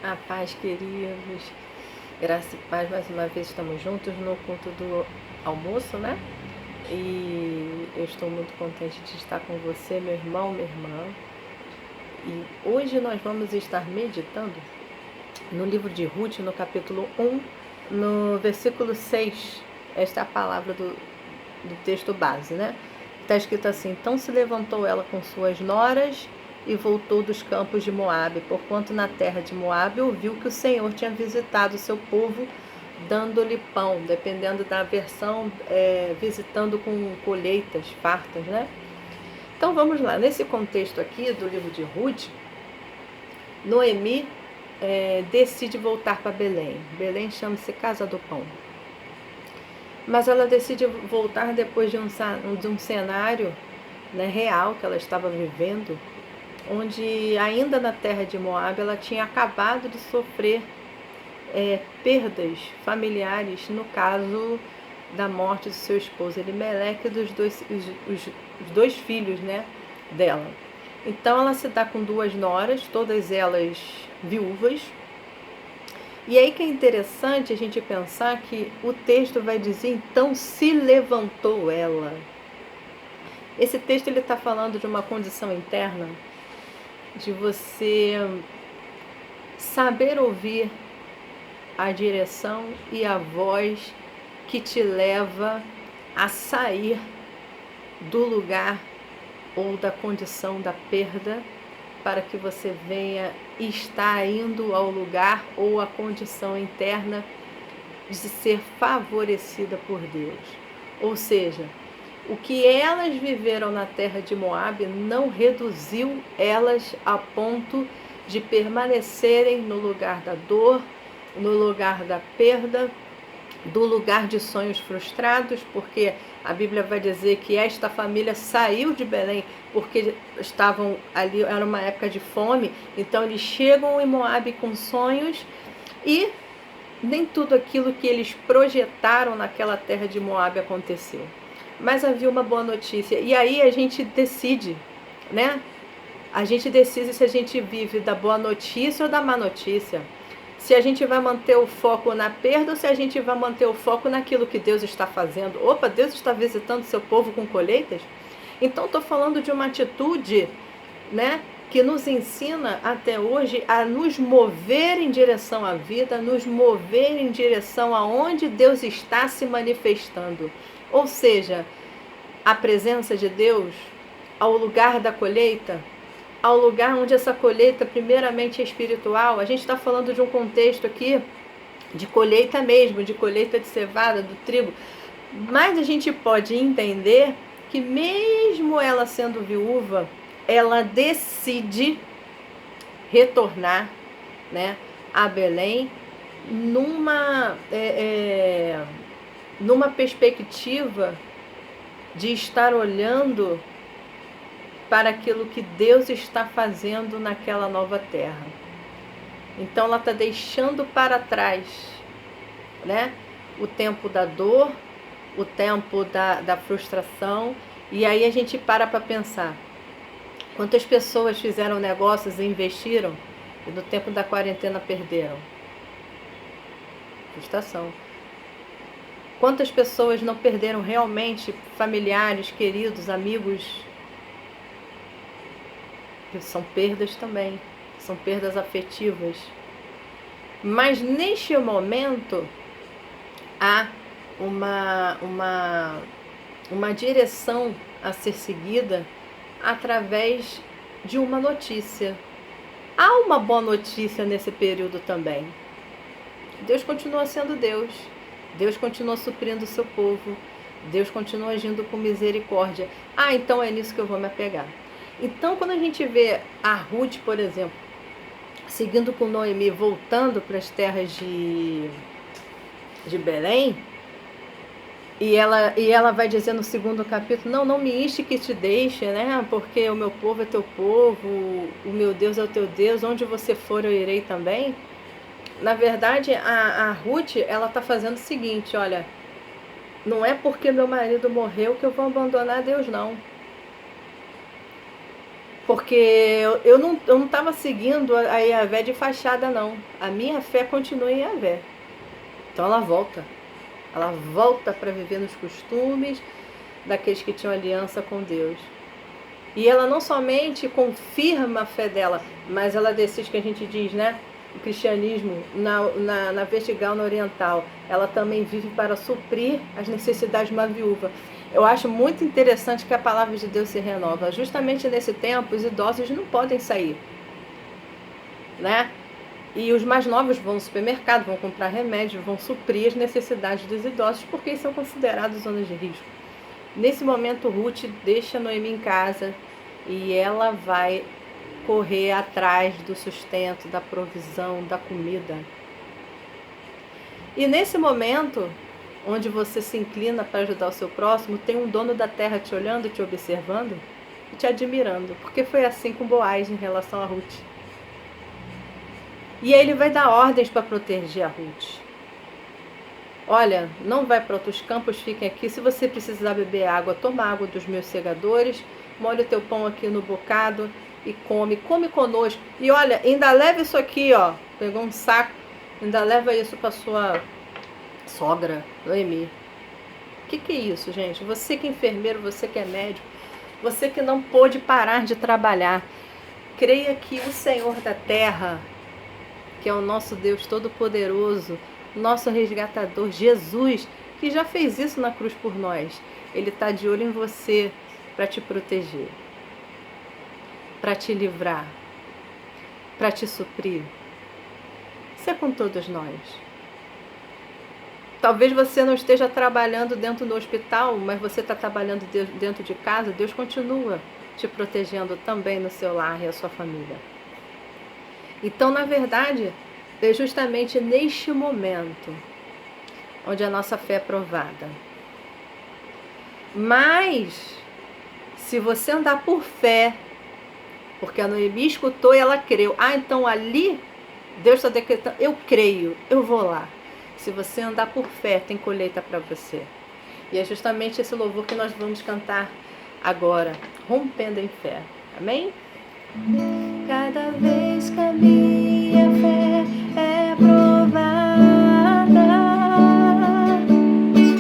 A paz, queridos. Graça e paz, mais uma vez estamos juntos no culto do almoço, né? E eu estou muito contente de estar com você, meu irmão, minha irmã. E hoje nós vamos estar meditando no livro de Ruth, no capítulo 1, no versículo 6. Esta é a palavra do texto base, né? Está escrito assim: então se levantou ela com suas noras e voltou dos campos de Moabe, porquanto na terra de Moabe ouviu que o Senhor tinha visitado o seu povo, dando-lhe pão, dependendo da versão, visitando com colheitas fartas, né? Então vamos lá, nesse contexto aqui do livro de Ruth, Noemi decide voltar para Belém. Belém chama-se Casa do Pão. Mas ela decide voltar depois de um cenário, né, real que ela estava vivendo, onde ainda na terra de Moabe ela tinha acabado de sofrer perdas familiares, no caso da morte do seu esposo Elimeleque e dos dois filhos, né, dela. Então ela se dá com duas noras, todas elas viúvas. E aí que é interessante a gente pensar que o texto vai dizer, então se levantou ela. Esse texto ele está falando de uma condição interna, de você saber ouvir a direção e a voz que te leva a sair do lugar ou da condição da perda, para que você venha estar indo ao lugar ou à condição interna de ser favorecida por Deus. Ou seja, o que elas viveram na terra de Moabe não reduziu elas a ponto de permanecerem no lugar da dor, no lugar da perda, do lugar de sonhos frustrados, porque a Bíblia vai dizer que esta família saiu de Belém porque estavam ali, era uma época de fome, então eles chegam em Moabe com sonhos e nem tudo aquilo que eles projetaram naquela terra de Moabe aconteceu. Mas havia uma boa notícia, e aí a gente decide, né? A gente decide se a gente vive da boa notícia ou da má notícia. Se a gente vai manter o foco na perda ou se a gente vai manter o foco naquilo que Deus está fazendo. Opa, Deus está visitando seu povo com colheitas? Então estou falando de uma atitude, né, que nos ensina até hoje a nos mover em direção à vida, nos mover em direção aonde Deus está se manifestando. Ou seja, a presença de Deus, ao lugar da colheita, ao lugar onde essa colheita primeiramente é espiritual. A gente está falando de um contexto aqui de colheita mesmo, de colheita de cevada, do trigo. Mas a gente pode entender que mesmo ela sendo viúva, ela decide retornar, né, a Belém numa perspectiva de estar olhando para aquilo que Deus está fazendo naquela nova terra. Então ela está deixando para trás, né, o tempo da dor, o tempo da frustração. E aí a gente para pensar, quantas pessoas fizeram negócios e investiram e no tempo da quarentena perderam? Frustração. Quantas pessoas não perderam realmente familiares, queridos, amigos? São perdas também, são perdas afetivas. Mas neste momento há uma direção a ser seguida através de uma notícia. Há uma boa notícia nesse período também. Deus continua sendo Deus. Deus continua suprindo o seu povo. Deus continua agindo com misericórdia. Ah, então é nisso que eu vou me apegar. Então, quando a gente vê a Ruth, por exemplo, seguindo com Noemi, voltando para as terras de Belém, e ela vai dizer no segundo capítulo, não me enche que te deixe, né? Porque o meu povo é teu povo, o meu Deus é o teu Deus, onde você for eu irei também. Na verdade, a Ruth, ela está fazendo o seguinte, olha, não é porque meu marido morreu que eu vou abandonar Deus, não. Porque eu não estava seguindo a Yahvé de fachada, não. A minha fé continua em Yahvé. Então ela volta. Ela volta para viver nos costumes daqueles que tinham aliança com Deus. E ela não somente confirma a fé dela, mas ela decide, que a gente diz, né? O cristianismo, na vertical, na oriental, ela também vive para suprir as necessidades de uma viúva. Eu acho muito interessante que a palavra de Deus se renova. Justamente nesse tempo, os idosos não podem sair, né? E os mais novos vão no supermercado, vão comprar remédios, vão suprir as necessidades dos idosos, porque são considerados zonas de risco. Nesse momento, Ruth deixa Noemi em casa e ela vai correr atrás do sustento, da provisão, da comida. E nesse momento, onde você se inclina para ajudar o seu próximo, tem um dono da terra te olhando, te observando e te admirando, porque foi assim com Boaz em relação a Ruth. E aí ele vai dar ordens para proteger a Ruth. Olha, não vai para outros campos, fiquem aqui. Se você precisar beber água, toma água dos meus segadores, molha o teu pão aqui no bocado e come conosco. E olha, ainda leva isso aqui, ó, pegou um saco, ainda leva isso para sua sogra, Noemi. O que é isso, gente? Você que é enfermeiro, você que é médico, você que não pôde parar de trabalhar, creia que o Senhor da terra, que é o nosso Deus Todo-Poderoso, nosso resgatador, Jesus, que já fez isso na cruz por nós, Ele está de olho em você para te proteger, para te livrar, para te suprir. Isso é com todos nós. Talvez você não esteja trabalhando dentro do hospital, mas você está trabalhando dentro de casa. Deus continua te protegendo também no seu lar e a sua família. Então, na verdade, é justamente neste momento onde a nossa fé é provada. Mas, se você andar por fé, porque a Noemi escutou e ela creu. Então ali, Deus está decretando, eu creio, eu vou lá. Se você andar por fé, tem colheita para você. E é justamente esse louvor que nós vamos cantar agora, rompendo em fé. Amém? Cada vez que a minha fé é provada,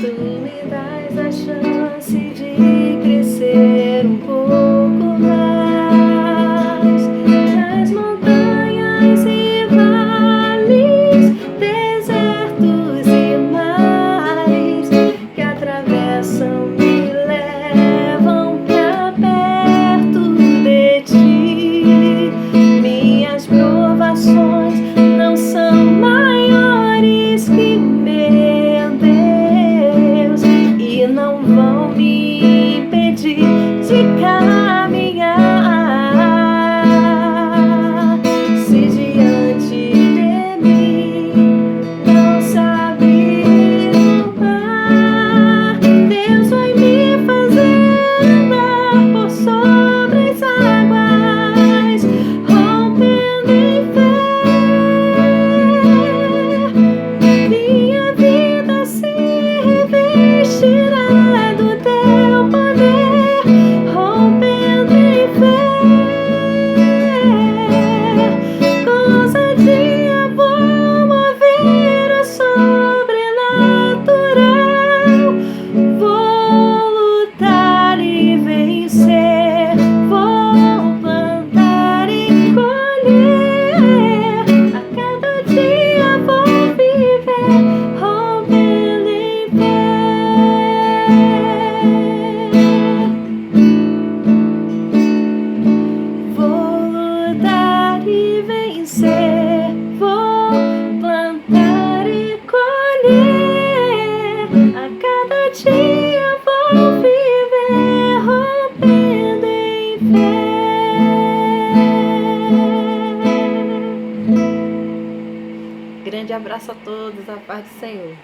tu me dás a chance de crescer um pouco mais. Nas montanhas e vales, desertos e mares que atravessam me levam pra perto de ti. Minhas provações não são maiores que meu Deus e não vão me impedir de caminhar. Se diante de mim não se abrir o mar, Deus vai me fazer andar por sobre as águas, rompendo em fé. Minha vida se revestirá do teu poder, rompendo em fé. Com ousadia vou mover o sobrenatural. Vou lutar e vencer, vou plantar e colher. A cada dia vou viver, rompendo em fé. Vou lutar e vencer, vou plantar e colher. A cada dia vou viver, rompendo em fé. Grande abraço a todos, a paz do Senhor.